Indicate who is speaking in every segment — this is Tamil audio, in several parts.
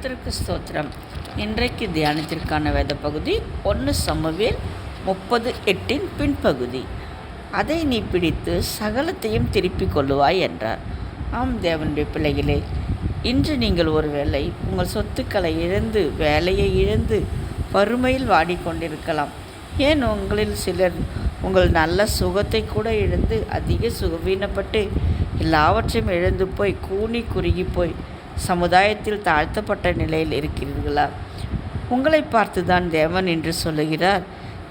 Speaker 1: கர்த்தருக்கு ஸ்தோத்திரம். இன்றைக்கு தியானத்திற்கான வேத பகுதி 1 சாமுவேல் 30:8 பின்பகுதி. அதை நீ பிடித்து சகலத்தையும் திருப்பிக் கொள்ளுவாய் என்றார். ஆம் தேவனுடைய பிள்ளைகளே, இன்று நீங்கள் ஒருவேளை உங்கள் சொத்துக்களை இழந்து, வேலையை இழந்து, வறுமையில் வாடிக்கொண்டிருக்கலாம். ஏன் உங்களில் சிலர் உங்கள் நல்ல சுகத்தை கூட இழந்து அதிக சுகவீனப்பட்டு எல்லாவற்றையும் இழந்து போய் கூனி குறுகி போய் சமுதாயத்தில் தாழ்த்தப்பட்ட நிலையில் இருக்கிறீர்களா? உங்களை பார்த்து தான் தேவன் என்று சொல்லுகிறார்,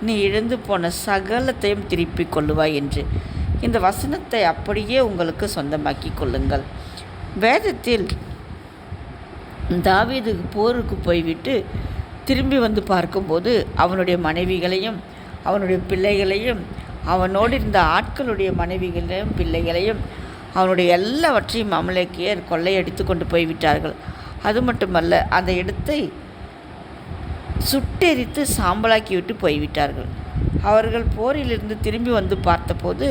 Speaker 1: நீ இழந்து போன சகலத்தையும் திருப்பிக் கொள்ளுவாய் என்று. இந்த வசனத்தை அப்படியே உங்களுக்கு சொந்தமாக்கி கொள்ளுங்கள். வேதத்தில் தாவீது போருக்கு போய்விட்டு திரும்பி வந்து பார்க்கும்போது அவனுடைய மனைவிகளையும் அவனுடைய பிள்ளைகளையும் அவனோடு இருந்த ஆட்களுடைய மனைவிகளையும் பிள்ளைகளையும் அவனுடைய எல்லாவற்றையும் அமலேக்கியர் கொள்ளையடித்து கொண்டு போய்விட்டார்கள். அது மட்டுமல்ல, அந்த இடத்தை சுட்டெரித்து சாம்பலாக்கி விட்டு போய்விட்டார்கள். அவர்கள் போரிலிருந்து திரும்பி வந்து பார்த்தபோது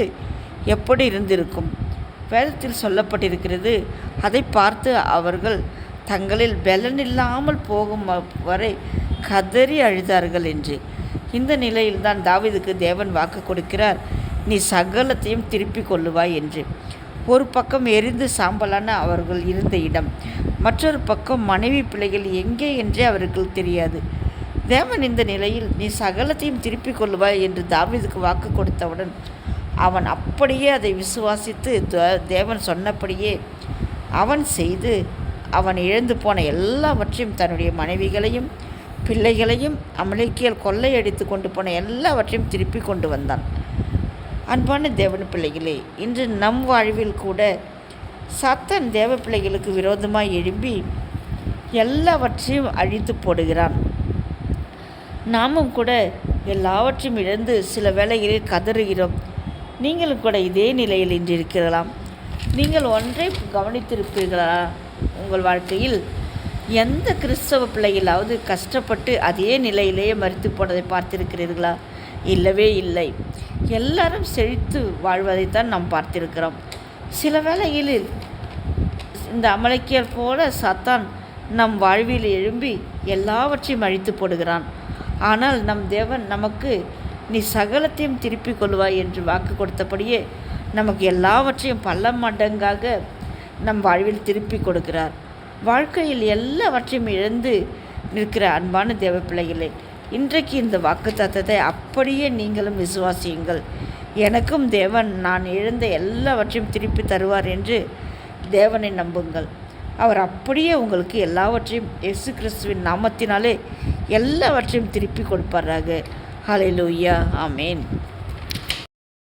Speaker 1: எப்படி இருந்திருக்கும்? வேதத்தில் சொல்லப்பட்டிருக்கிறது, அதை பார்த்து அவர்கள் தங்களில் பலனில்லாமல் போகும் வரை கதறி அழுதார்கள் என்று. இந்த நிலையில்தான் தாவீதுக்கு தேவன் வாக்கு கொடுக்கிறார், நீ சகலத்தையும் திருப்பிக் கொள்ளுவாய் என்று. ஒரு பக்கம் எரிந்து சாம்பலான அவர்கள் இருந்த இடம், மற்றொரு பக்கம் மனைவி பிள்ளைகள் எங்கே என்றே அவர்கள் தெரியாது. தேவன் இந்த நிலையில் நீ சகலத்தையும் திருப்பிக் கொள்ளுவாய் என்று தாவீதுக்கு வாக்கு கொடுத்தவுடன் அவன் அப்படியே அதை விசுவாசித்து தேவன் சொன்னபடியே அவன் செய்து அவன் இழந்து போன எல்லாவற்றையும், தன்னுடைய மனைவிகளையும் பிள்ளைகளையும் அமலேக்கியர் கொள்ளையடித்து கொண்டு போன எல்லாவற்றையும் திருப்பி கொண்டு வந்தான். அன்பான தேவன் பிள்ளைகளே, இன்று நம் வாழ்வில் கூட சாத்தான் தேவ பிள்ளைகளுக்கு விரோதமாக எழும்பி எல்லாவற்றையும் அழித்து போடுகிறான். நாமும் கூட எல்லாவற்றையும் இழந்து சில வேளைகளில் கதறுகிறோம். நீங்களும் கூட இதே நிலையில் இன்று இருக்கிறலாம். நீங்கள் ஒன்றை கவனித்திருப்பீர்களா? உங்கள் வாழ்க்கையில் எந்த கிறிஸ்தவ பிள்ளைகளாவது கஷ்டப்பட்டு அதே நிலையிலேயே மரித்து போனதை பார்த்திருக்கிறீர்களா? இல்லவே இல்லை. எல்லாரும் செழித்து வாழ்வதைத்தான் நாம் பார்த்திருக்கிறோம். சில வேளைகளில் இந்த அமலேக்கியர் போல சாத்தான் நம் வாழ்வில் எழும்பி எல்லாவற்றையும் அழித்து போடுகிறான். ஆனால் நம் தேவன் நமக்கு நீ சகலத்தையும் திருப்பிக் கொள்வாய் என்று வாக்கு கொடுத்தபடியே நமக்கு எல்லாவற்றையும் பல மடங்காக நம் வாழ்வில் திருப்பி கொடுக்கிறார். வாழ்க்கையில் எல்லாவற்றையும் இழந்து நிற்கிற அன்பான தேவ பிள்ளைகளே, இன்றைக்கு இந்த வாக்கு தத்தத்தை அப்படியே நீங்களும் விசுவாசியுங்கள். எனக்கும் தேவன் நான் இழந்த எல்லாவற்றையும் திருப்பி தருவார் என்று தேவனை நம்புங்கள். அவர் அப்படியே உங்களுக்கு எல்லாவற்றையும் இயேசு கிறிஸ்துவின் நாமத்தினாலே எல்லாவற்றையும் திருப்பி கொடுப்பாராக. ஹல்லேலூயா, ஆமேன்.